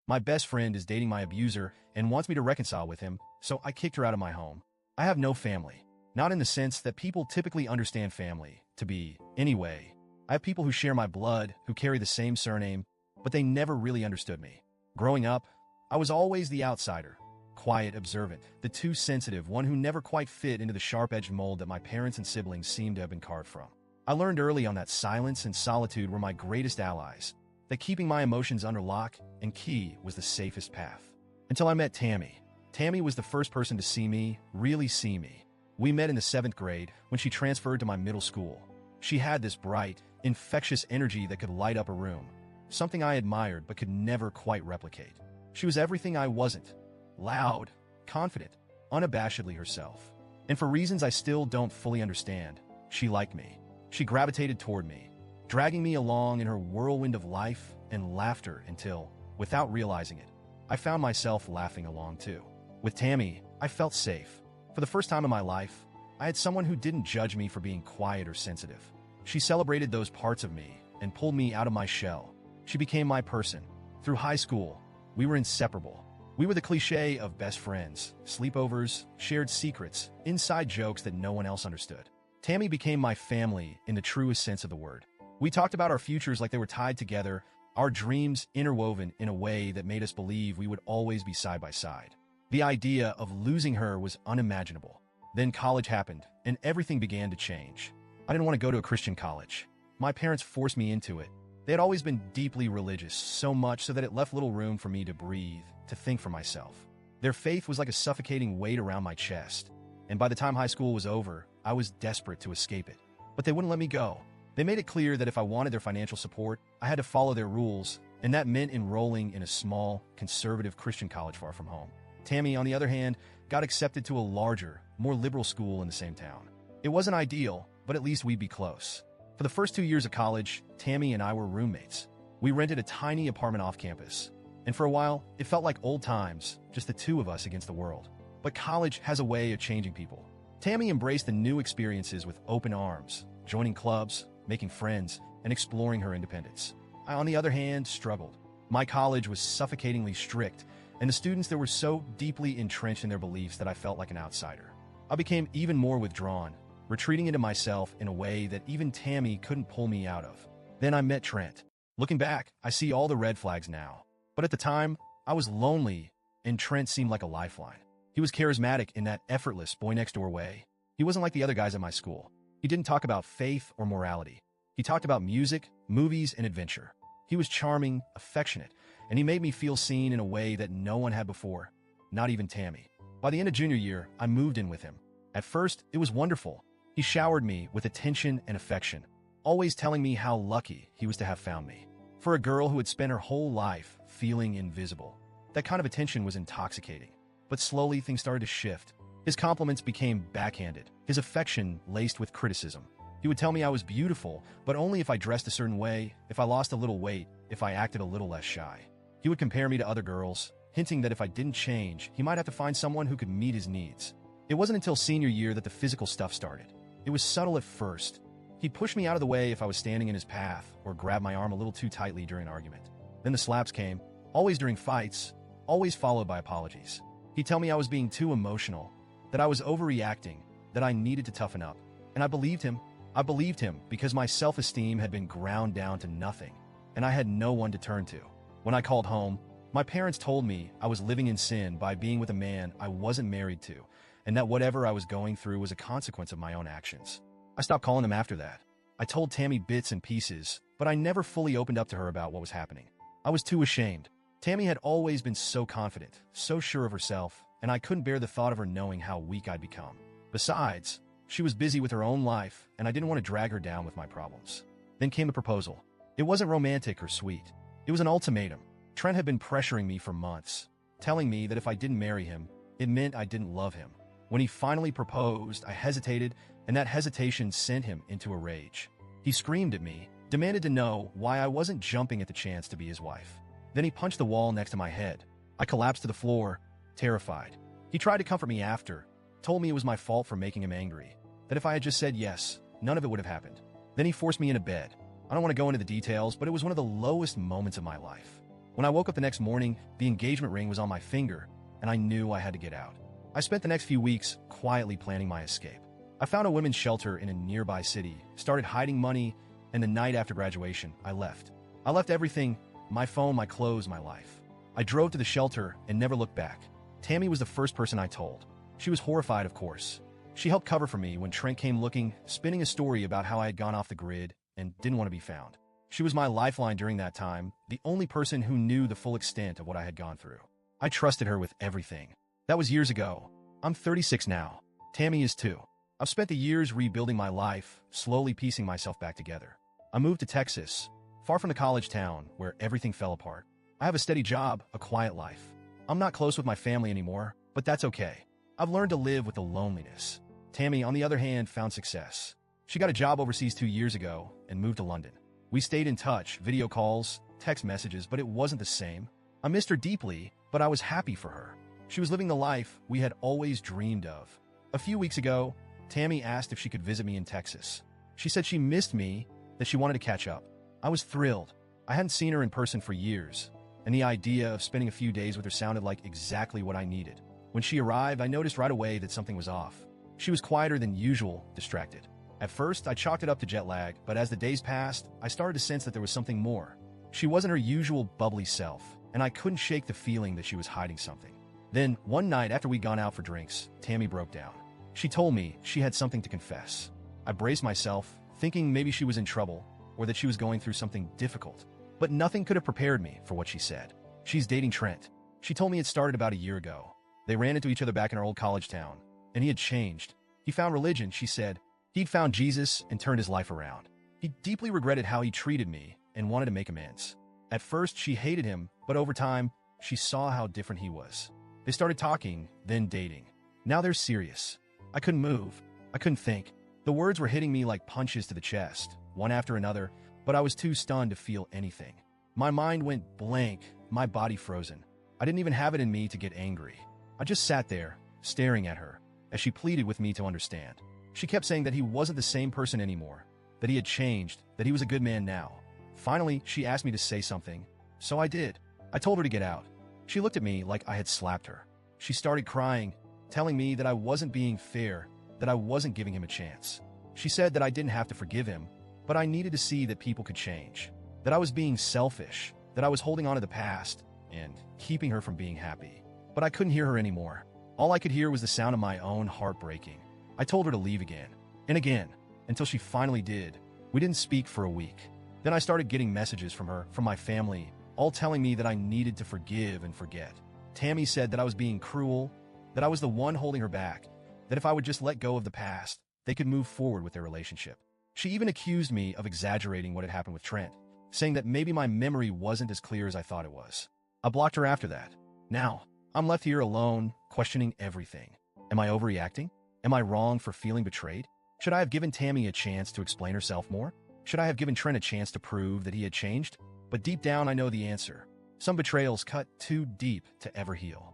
My best friend is dating my abuser and wants me to reconcile with him, so I kicked her out of my home. I have no family. Not in the sense that people typically understand family to be. Anyway, I have people who share my blood, who carry the same surname, but they never really understood me. Growing up, I was always the outsider. Quiet, observant, the too sensitive, one who never quite fit into the sharp-edged mold that my parents and siblings seemed to have been carved from. I learned early on that silence and solitude were my greatest allies, that keeping my emotions under lock and key was the safest path. Until I met Tammy. Tammy was the first person to see me, really see me. We met in the 7th grade when she transferred to my middle school. She had this bright, infectious energy that could light up a room, something I admired but could never quite replicate. She was everything I wasn't. Loud, confident, unabashedly herself. And for reasons I still don't fully understand, she liked me. She gravitated toward me, dragging me along in her whirlwind of life and laughter until, without realizing it, I found myself laughing along too. With Tammy, I felt safe. For the first time in my life, I had someone who didn't judge me for being quiet or sensitive. She celebrated those parts of me and pulled me out of my shell. She became my person. Through high school, we were inseparable. We were the cliché of best friends, sleepovers, shared secrets, inside jokes that no one else understood. Tammy became my family in the truest sense of the word. We talked about our futures like they were tied together, our dreams interwoven in a way that made us believe we would always be side by side. The idea of losing her was unimaginable. Then college happened, and everything began to change. I didn't want to go to a Christian college. My parents forced me into it. They had always been deeply religious, so much so that it left little room for me to breathe, to think for myself. Their faith was like a suffocating weight around my chest, and by the time high school was over, I was desperate to escape it. But they wouldn't let me go. They made it clear that if I wanted their financial support, I had to follow their rules, and that meant enrolling in a small, conservative Christian college far from home. Tammy, on the other hand, got accepted to a larger, more liberal school in the same town. It wasn't ideal, but at least we'd be close. For the first 2 years of college, Tammy and I were roommates. We rented a tiny apartment off campus. And for a while, it felt like old times, just the two of us against the world. But college has a way of changing people. Tammy embraced the new experiences with open arms, joining clubs, making friends, and exploring her independence. I, on the other hand, struggled. My college was suffocatingly strict, and the students there were so deeply entrenched in their beliefs that I felt like an outsider. I became even more withdrawn, retreating into myself in a way that even Tammy couldn't pull me out of. Then I met Trent. Looking back, I see all the red flags now. But at the time, I was lonely, and Trent seemed like a lifeline. He was charismatic in that effortless boy-next-door way. He wasn't like the other guys at my school. He didn't talk about faith or morality. He talked about music, movies, and adventure. He was charming, affectionate, and he made me feel seen in a way that no one had before, not even Tammy. By the end of junior year, I moved in with him. At first, it was wonderful. He showered me with attention and affection, always telling me how lucky he was to have found me. For a girl who had spent her whole life feeling invisible, that kind of attention was intoxicating. But slowly things started to shift. His compliments became backhanded, his affection laced with criticism. He would tell me I was beautiful, but only if I dressed a certain way, if I lost a little weight, if I acted a little less shy. He would compare me to other girls, hinting that if I didn't change, he might have to find someone who could meet his needs. It wasn't until senior year that the physical stuff started. It was subtle at first. He'd push me out of the way if I was standing in his path, or grab my arm a little too tightly during an argument. Then the slaps came, always during fights, always followed by apologies. He'd tell me I was being too emotional, that I was overreacting, that I needed to toughen up. And I believed him. I believed him because my self-esteem had been ground down to nothing, and I had no one to turn to. When I called home, my parents told me I was living in sin by being with a man I wasn't married to, and that whatever I was going through was a consequence of my own actions. I stopped calling them after that. I told Tammy bits and pieces, but I never fully opened up to her about what was happening. I was too ashamed. Tammy had always been so confident, so sure of herself, and I couldn't bear the thought of her knowing how weak I'd become. Besides, she was busy with her own life, and I didn't want to drag her down with my problems. Then came the proposal. It wasn't romantic or sweet. It was an ultimatum. Trent had been pressuring me for months, telling me that if I didn't marry him, it meant I didn't love him. When he finally proposed, I hesitated, and that hesitation sent him into a rage. He screamed at me, demanded to know why I wasn't jumping at the chance to be his wife. Then he punched the wall next to my head. I collapsed to the floor, terrified. He tried to comfort me after, told me it was my fault for making him angry, that if I had just said yes, none of it would have happened. Then he forced me into bed. I don't want to go into the details, but it was one of the lowest moments of my life. When I woke up the next morning, the engagement ring was on my finger, and I knew I had to get out. I spent the next few weeks quietly planning my escape. I found a women's shelter in a nearby city, started hiding money, and the night after graduation, I left. I left everything: my phone, my clothes, my life. I drove to the shelter and never looked back. Tammy was the first person I told. She was horrified, of course. She helped cover for me when Trent came looking, spinning a story about how I had gone off the grid and didn't want to be found. She was my lifeline during that time, the only person who knew the full extent of what I had gone through. I trusted her with everything. That was years ago. I'm 36 now. Tammy is too. I've spent the years rebuilding my life, slowly piecing myself back together. I moved to Texas, far from the college town where everything fell apart. I have a steady job, a quiet life. I'm not close with my family anymore, but that's okay. I've learned to live with the loneliness. Tammy, on the other hand, found success. She got a job overseas 2 years ago and moved to London. We stayed in touch, video calls, text messages, but it wasn't the same. I missed her deeply, but I was happy for her. She was living the life we had always dreamed of. A few weeks ago, Tammy asked if she could visit me in Texas. She said she missed me, that she wanted to catch up. I was thrilled. I hadn't seen her in person for years, and the idea of spending a few days with her sounded like exactly what I needed. When she arrived, I noticed right away that something was off. She was quieter than usual, distracted. At first, I chalked it up to jet lag, but as the days passed, I started to sense that there was something more. She wasn't her usual bubbly self, and I couldn't shake the feeling that she was hiding something. Then, one night after we'd gone out for drinks, Tammy broke down. She told me she had something to confess. I braced myself, thinking maybe she was in trouble, or that she was going through something difficult. But nothing could have prepared me for what she said. She's dating Trent. She told me it started about a year ago. They ran into each other back in our old college town, and he had changed. He found religion, she said. He'd found Jesus and turned his life around. He deeply regretted how he treated me and wanted to make amends. At first, she hated him, but over time, she saw how different he was. They started talking, then dating. Now they're serious. I couldn't move. I couldn't think. The words were hitting me like punches to the chest, one after another, but I was too stunned to feel anything. My mind went blank, my body frozen. I didn't even have it in me to get angry. I just sat there, staring at her, as she pleaded with me to understand. She kept saying that he wasn't the same person anymore, that he had changed, that he was a good man now. Finally, she asked me to say something, so I did. I told her to get out. She looked at me like I had slapped her. She started crying, telling me that I wasn't being fair, that I wasn't giving him a chance. She said that I didn't have to forgive him, but I needed to see that people could change, that I was being selfish, that I was holding on to the past and keeping her from being happy. But I couldn't hear her anymore. All I could hear was the sound of my own heart breaking. I told her to leave again, and again, until she finally did. We didn't speak for a week. Then I started getting messages from her, from my family, all telling me that I needed to forgive and forget. Tammy said that I was being cruel, that I was the one holding her back, that if I would just let go of the past, they could move forward with their relationship. She even accused me of exaggerating what had happened with Trent, saying that maybe my memory wasn't as clear as I thought it was. I blocked her after that. Now, I'm left here alone, questioning everything. Am I overreacting? Am I wrong for feeling betrayed? Should I have given Tammy a chance to explain herself more? Should I have given Trent a chance to prove that he had changed? But deep down, I know the answer. Some betrayals cut too deep to ever heal.